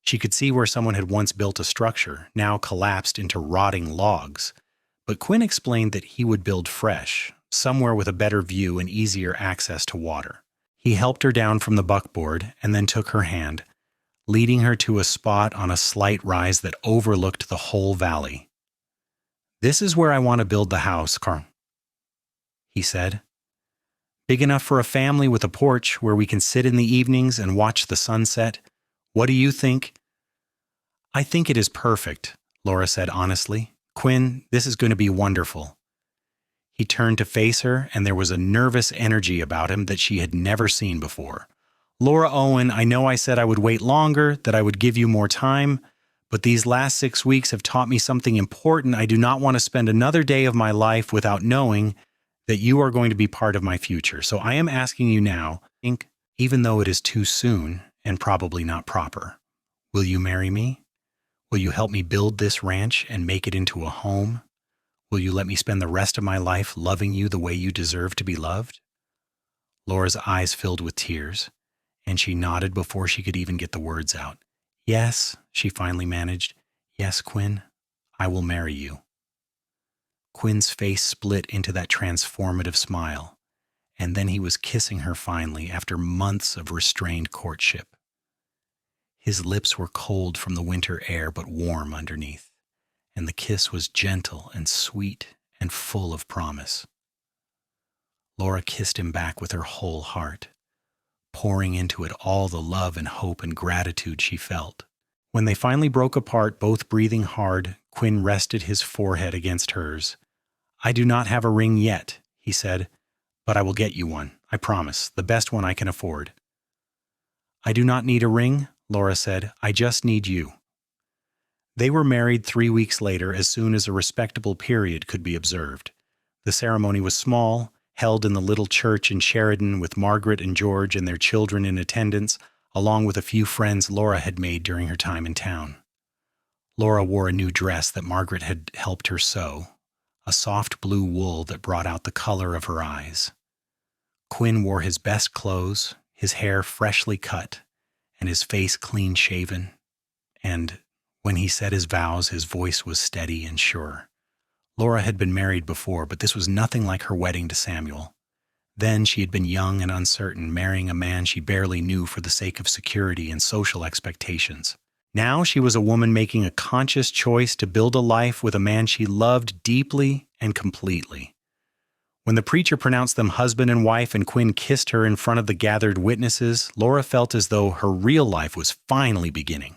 She could see where someone had once built a structure, now collapsed into rotting logs, but Quinn explained that he would build fresh, somewhere with a better view and easier access to water. He helped her down from the buckboard and then took her hand, leading her to a spot on a slight rise that overlooked the whole valley. "This is where I want to build the house, Carl," he said. "Big enough for a family with a porch where we can sit in the evenings and watch the sunset. What do you think?" "I think it is perfect," Laura said honestly. "Quinn, this is going to be wonderful." He turned to face her, and there was a nervous energy about him that she had never seen before. "Laura Owen, I know I said I would wait longer, that I would give you more time, but these last 6 weeks have taught me something important. I do not want to spend another day of my life without knowing that you are going to be part of my future. So I am asking you now, even though it is too soon and probably not proper, will you marry me? Will you help me build this ranch and make it into a home? Will you let me spend the rest of my life loving you the way you deserve to be loved?" Laura's eyes filled with tears, and she nodded before she could even get the words out. "Yes," she finally managed. "Yes, Quinn, I will marry you." Quinn's face split into that transformative smile, and then he was kissing her finally after months of restrained courtship. His lips were cold from the winter air but warm underneath, and the kiss was gentle and sweet and full of promise. Laura kissed him back with her whole heart, pouring into it all the love and hope and gratitude she felt. When they finally broke apart, both breathing hard, Quinn rested his forehead against hers. "I do not have a ring yet," he said, "but I will get you one, I promise, the best one I can afford." "I do not need a ring," Laura said. "I just need you." They were married 3 weeks later, as soon as a respectable period could be observed. The ceremony was small, held in the little church in Sheridan with Margaret and George and their children in attendance, along with a few friends Laura had made during her time in town. Laura wore a new dress that Margaret had helped her sew, a soft blue wool that brought out the color of her eyes. Quinn wore his best clothes, his hair freshly cut, and his face clean-shaven, and when he said his vows, his voice was steady and sure. Laura had been married before, but this was nothing like her wedding to Samuel. Then she had been young and uncertain, marrying a man she barely knew for the sake of security and social expectations. Now she was a woman making a conscious choice to build a life with a man she loved deeply and completely. When the preacher pronounced them husband and wife and Quinn kissed her in front of the gathered witnesses, Laura felt as though her real life was finally beginning.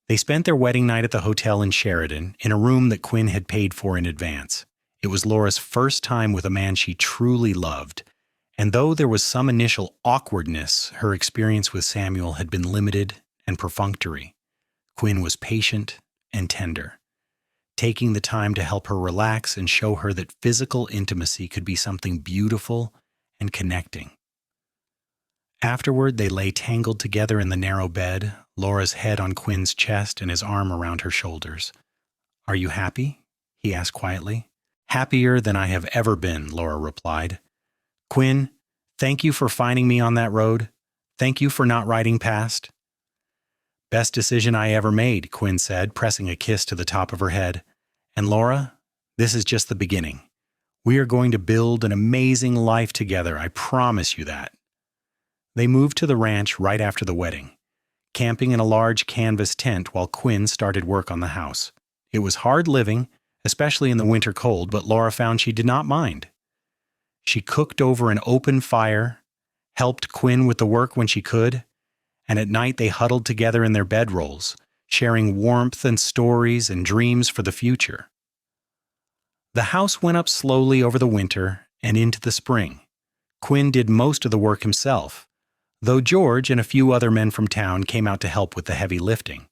They spent their wedding night at the hotel in Sheridan, in a room that Quinn had paid for in advance. It was Laura's first time with a man she truly loved, and though there was some initial awkwardness, her experience with Samuel had been limited and perfunctory. Quinn was patient and tender, taking the time to help her relax and show her that physical intimacy could be something beautiful and connecting. Afterward, they lay tangled together in the narrow bed, Laura's head on Quinn's chest and his arm around her shoulders. "Are you happy?" he asked quietly. "Happier than I have ever been," Laura replied. "Quinn, thank you for finding me on that road. Thank you for not riding past." "Best decision I ever made," Quinn said, pressing a kiss to the top of her head. "And Laura, this is just the beginning. We are going to build an amazing life together, I promise you that." They moved to the ranch right after the wedding, camping in a large canvas tent while Quinn started work on the house. It was hard living, especially in the winter cold, but Laura found she did not mind. She cooked over an open fire, helped Quinn with the work when she could, and at night they huddled together in their bedrolls, sharing warmth and stories and dreams for the future. The house went up slowly over the winter and into the spring. Quinn did most of the work himself, though George and a few other men from town came out to help with the heavy lifting.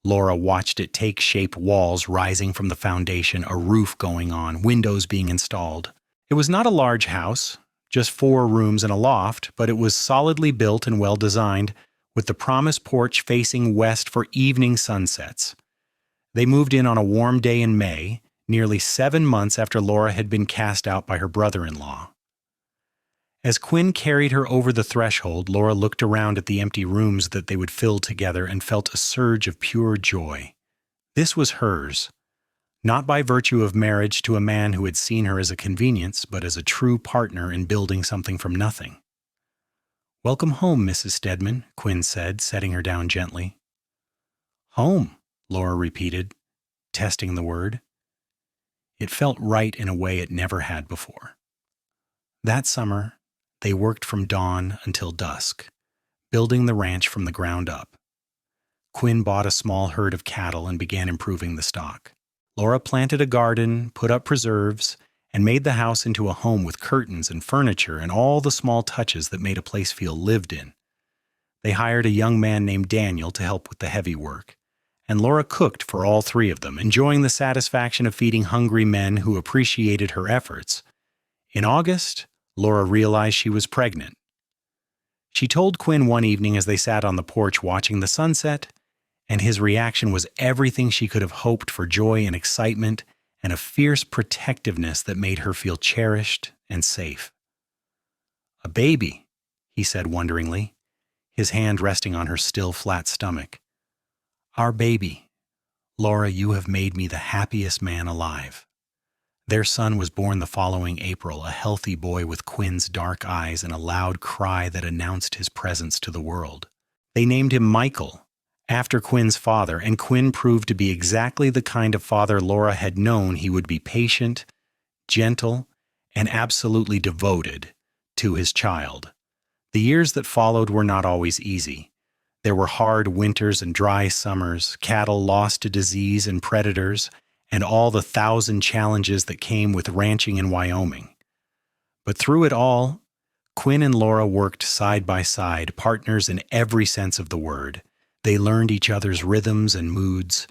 Laura watched it take shape, walls rising from the foundation, a roof going on, windows being installed. It was not a large house, just 4 rooms and a loft, but it was solidly built and well designed, with the promised porch facing west for evening sunsets. They moved in on a warm day in May, nearly 7 months after Laura had been cast out by her brother-in-law. As Quinn carried her over the threshold, Laura looked around at the empty rooms that they would fill together and felt a surge of pure joy. This was hers, not by virtue of marriage to a man who had seen her as a convenience, but as a true partner in building something from nothing. "Welcome home, Mrs. Steadman," Quinn said, setting her down gently. "Home," Laura repeated, testing the word. It felt right in a way it never had before. That summer, they worked from dawn until dusk, building the ranch from the ground up. Quinn bought a small herd of cattle and began improving the stock. Laura planted a garden, put up preserves, and made the house into a home with curtains and furniture and all the small touches that made a place feel lived in. They hired a young man named Daniel to help with the heavy work, and Laura cooked for all 3 of them, enjoying the satisfaction of feeding hungry men who appreciated her efforts. In August, Laura realized she was pregnant. She told Quinn one evening as they sat on the porch watching the sunset, and his reaction was everything she could have hoped for: joy and excitement and a fierce protectiveness that made her feel cherished and safe. "A baby," he said wonderingly, his hand resting on her still flat stomach. "Our baby. Laura, you have made me the happiest man alive." Their son was born the following April, a healthy boy with Quinn's dark eyes and a loud cry that announced his presence to the world. They named him Michael, after Quinn's father, and Quinn proved to be exactly the kind of father Laura had known. He would be patient, gentle, and absolutely devoted to his child. The years that followed were not always easy. There were hard winters and dry summers, cattle lost to disease and predators, and all the 1,000 challenges that came with ranching in Wyoming. But through it all, Quinn and Laura worked side by side, partners in every sense of the word. They learned each other's rhythms and moods,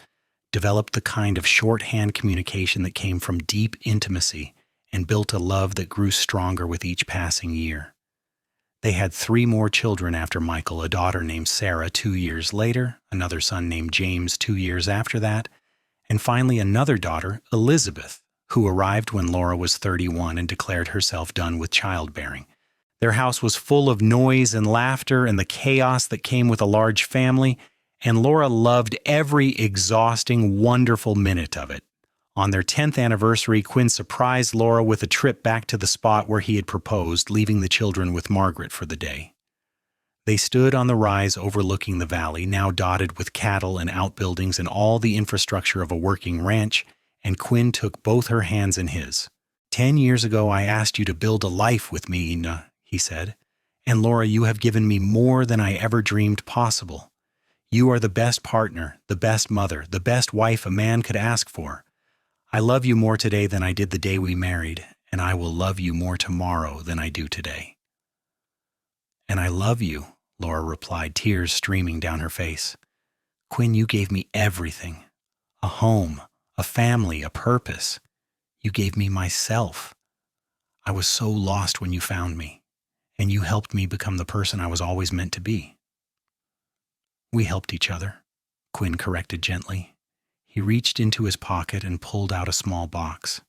developed the kind of shorthand communication that came from deep intimacy, and built a love that grew stronger with each passing year. They had 3 more children after Michael, a daughter named Sarah 2 years later, another son named James 2 years after that, and finally another daughter, Elizabeth, who arrived when Laura was 31 and declared herself done with childbearing. Their house was full of noise and laughter and the chaos that came with a large family, and Laura loved every exhausting, wonderful minute of it. On their 10th anniversary, Quinn surprised Laura with a trip back to the spot where he had proposed, leaving the children with Margaret for the day. They stood on the rise overlooking the valley, now dotted with cattle and outbuildings and all the infrastructure of a working ranch, and Quinn took both her hands in his. 10 years ago, I asked you to build a life with me, Ina, he said. And Laura, you have given me more than I ever dreamed possible. You are the best partner, the best mother, the best wife a man could ask for. I love you more today than I did the day we married, and I will love you more tomorrow than I do today. And I love you, Laura replied, tears streaming down her face. Quinn, you gave me everything. A home, a family, a purpose. You gave me myself. I was so lost when you found me, and you helped me become the person I was always meant to be. We helped each other, Quinn corrected gently. He reached into his pocket and pulled out a small box.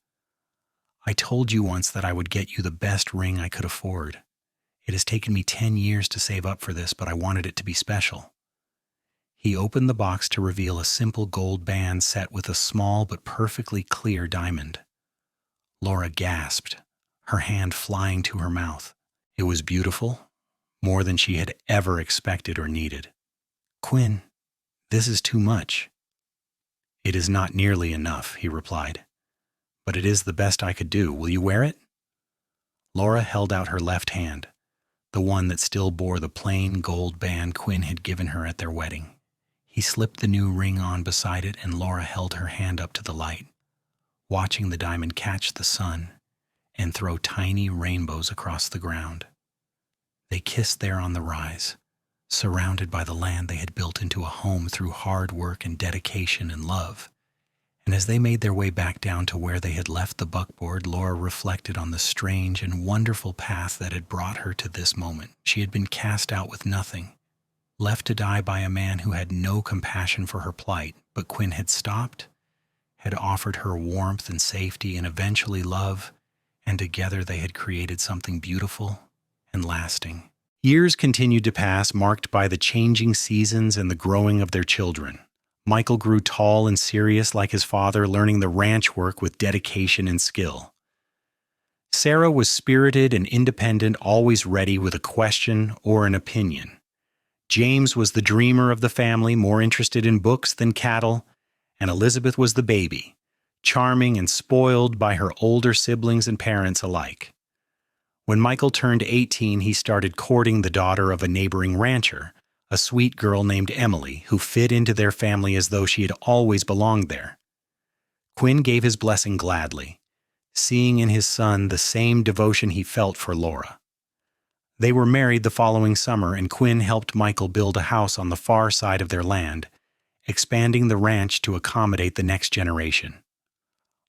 I told you once that I would get you the best ring I could afford. It has taken me 10 years to save up for this, but I wanted it to be special. He opened the box to reveal a simple gold band set with a small but perfectly clear diamond. Laura gasped, her hand flying to her mouth. It was beautiful, more than she had ever expected or needed. Quinn, this is too much. It is not nearly enough, he replied. But it is the best I could do. Will you wear it? Laura held out her left hand, the one that still bore the plain gold band Quinn had given her at their wedding. He slipped the new ring on beside it, and Laura held her hand up to the light, watching the diamond catch the sun and throw tiny rainbows across the ground. They kissed there on the rise, surrounded by the land they had built into a home through hard work and dedication and love. And as they made their way back down to where they had left the buckboard, Laura reflected on the strange and wonderful path that had brought her to this moment. She had been cast out with nothing, left to die by a man who had no compassion for her plight, but Quinn had stopped, had offered her warmth and safety and eventually love, and together they had created something beautiful and lasting. Years continued to pass, marked by the changing seasons and the growing of their children. Michael grew tall and serious like his father, learning the ranch work with dedication and skill. Sarah was spirited and independent, always ready with a question or an opinion. James was the dreamer of the family, more interested in books than cattle, and Elizabeth was the baby, charming and spoiled by her older siblings and parents alike. When Michael turned 18, he started courting the daughter of a neighboring rancher, a sweet girl named Emily, who fit into their family as though she had always belonged there. Quinn gave his blessing gladly, seeing in his son the same devotion he felt for Laura. They were married the following summer, and Quinn helped Michael build a house on the far side of their land, expanding the ranch to accommodate the next generation.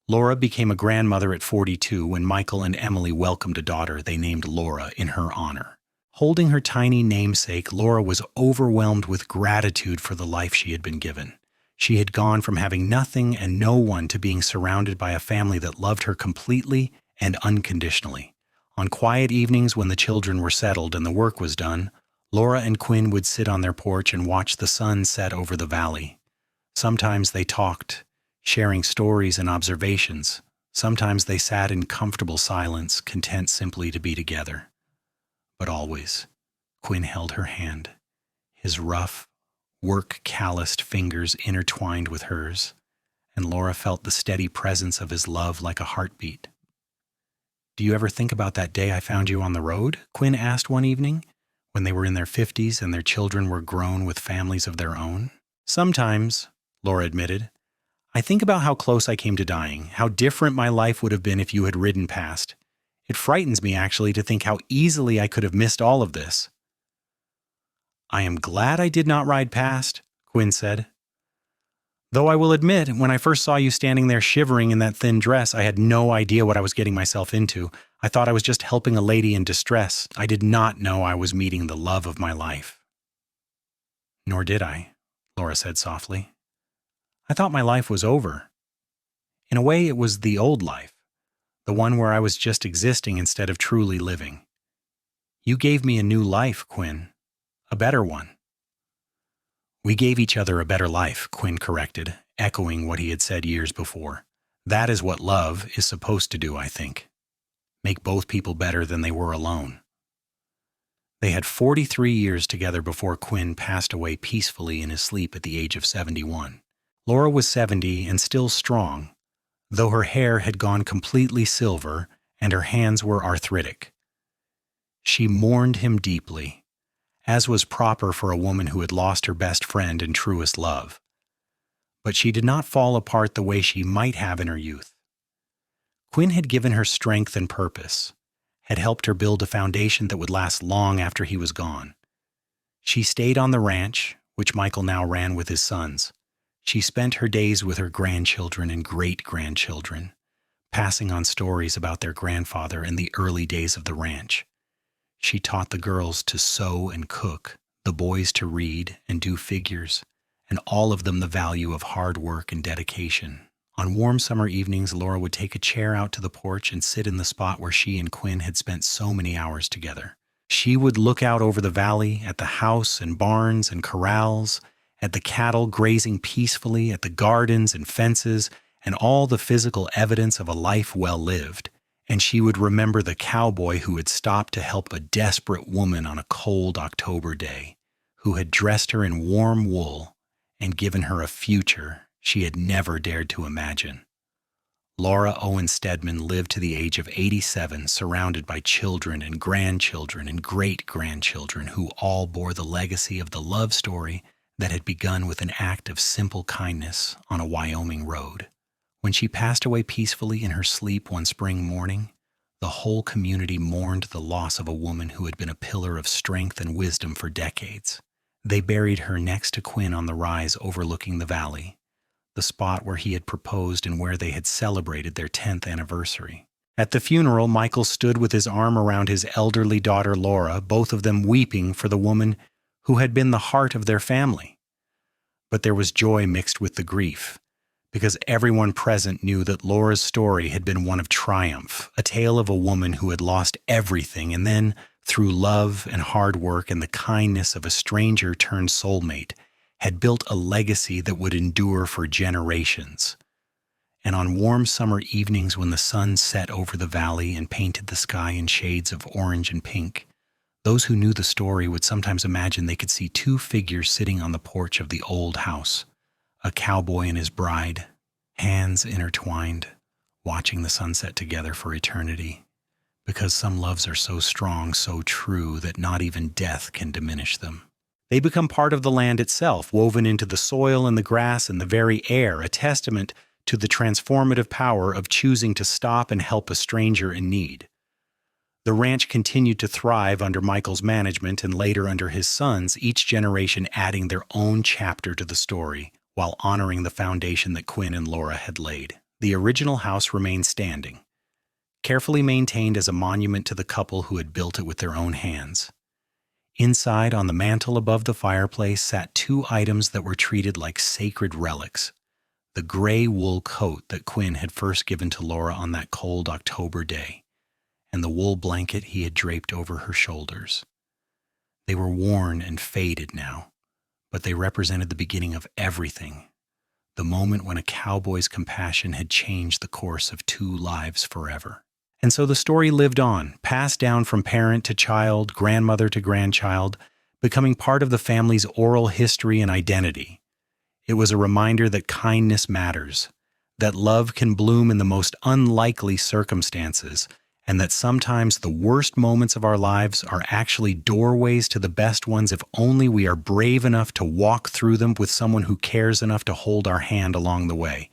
Laura became a grandmother at 42 when Michael and Emily welcomed a daughter they named Laura in her honor. Holding her tiny namesake, Laura was overwhelmed with gratitude for the life she had been given. She had gone from having nothing and no one to being surrounded by a family that loved her completely and unconditionally. On quiet evenings when the children were settled and the work was done, Laura and Quinn would sit on their porch and watch the sun set over the valley. Sometimes they talked, sharing stories and observations. Sometimes they sat in comfortable silence, content simply to be together. But always, Quinn held her hand, his rough, work-calloused fingers intertwined with hers, and Laura felt the steady presence of his love like a heartbeat. "Do you ever think about that day I found you on the road?" Quinn asked one evening, when they were in their 50s and their children were grown with families of their own. "Sometimes," Laura admitted. "I think about how close I came to dying, how different my life would have been if you had ridden past. It frightens me, actually, to think how easily I could have missed all of this." "I am glad I did not ride past," Quinn said. "Though I will admit, when I first saw you standing there shivering in that thin dress, I had no idea what I was getting myself into. I thought I was just helping a lady in distress. I did not know I was meeting the love of my life." "Nor did I," Laura said softly. "I thought my life was over. In a way, it was the old life, the one where I was just existing instead of truly living. You gave me a new life, Quinn, a better one." "We gave each other a better life," Quinn corrected, echoing what he had said years before. "That is what love is supposed to do, I think. Make both people better than they were alone." They had 43 years together before Quinn passed away peacefully in his sleep at the age of 71. Laura was 70 and still strong, though her hair had gone completely silver and her hands were arthritic. She mourned him deeply, as was proper for a woman who had lost her best friend and truest love. But she did not fall apart the way she might have in her youth. Quinn had given her strength and purpose, had helped her build a foundation that would last long after he was gone. She stayed on the ranch, which Michael now ran with his sons. She spent her days with her grandchildren and great-grandchildren, passing on stories about their grandfather and the early days of the ranch. She taught the girls to sew and cook, the boys to read and do figures, and all of them the value of hard work and dedication. On warm summer evenings, Laura would take a chair out to the porch and sit in the spot where she and Quinn had spent so many hours together. She would look out over the valley at the house and barns and corrals, at the cattle grazing peacefully, at the gardens and fences, and all the physical evidence of a life well lived. And she would remember the cowboy who had stopped to help a desperate woman on a cold October day, who had dressed her in warm wool and given her a future she had never dared to imagine. Laura Owen Steadman lived to the age of 87, surrounded by children and grandchildren and great-grandchildren who all bore the legacy of the love story that had begun with an act of simple kindness on a Wyoming road. When she passed away peacefully in her sleep one spring morning, the whole community mourned the loss of a woman who had been a pillar of strength and wisdom for decades. They buried her next to Quinn on the rise overlooking the valley, the spot where he had proposed and where they had celebrated their 10th anniversary. At the funeral, Michael stood with his arm around his elderly daughter Laura, both of them weeping for the woman who had been the heart of their family. But there was joy mixed with the grief, because everyone present knew that Laura's story had been one of triumph, a tale of a woman who had lost everything and then, through love and hard work and the kindness of a stranger turned soulmate, had built a legacy that would endure for generations. And on warm summer evenings when the sun set over the valley and painted the sky in shades of orange and pink, those who knew the story would sometimes imagine they could see two figures sitting on the porch of the old house, a cowboy and his bride, hands intertwined, watching the sunset together for eternity, because some loves are so strong, so true, that not even death can diminish them. They become part of the land itself, woven into the soil and the grass and the very air, a testament to the transformative power of choosing to stop and help a stranger in need. The ranch continued to thrive under Michael's management and later under his sons, each generation adding their own chapter to the story, while honoring the foundation that Quinn and Laura had laid. The original house remained standing, carefully maintained as a monument to the couple who had built it with their own hands. Inside, on the mantel above the fireplace, sat two items that were treated like sacred relics: the gray wool coat that Quinn had first given to Laura on that cold October day, and the wool blanket he had draped over her shoulders. They were worn and faded now, but they represented the beginning of everything, the moment when a cowboy's compassion had changed the course of two lives forever. And so the story lived on, passed down from parent to child, grandmother to grandchild, becoming part of the family's oral history and identity. It was a reminder that kindness matters, that love can bloom in the most unlikely circumstances, and that sometimes the worst moments of our lives are actually doorways to the best ones if only we are brave enough to walk through them with someone who cares enough to hold our hand along the way.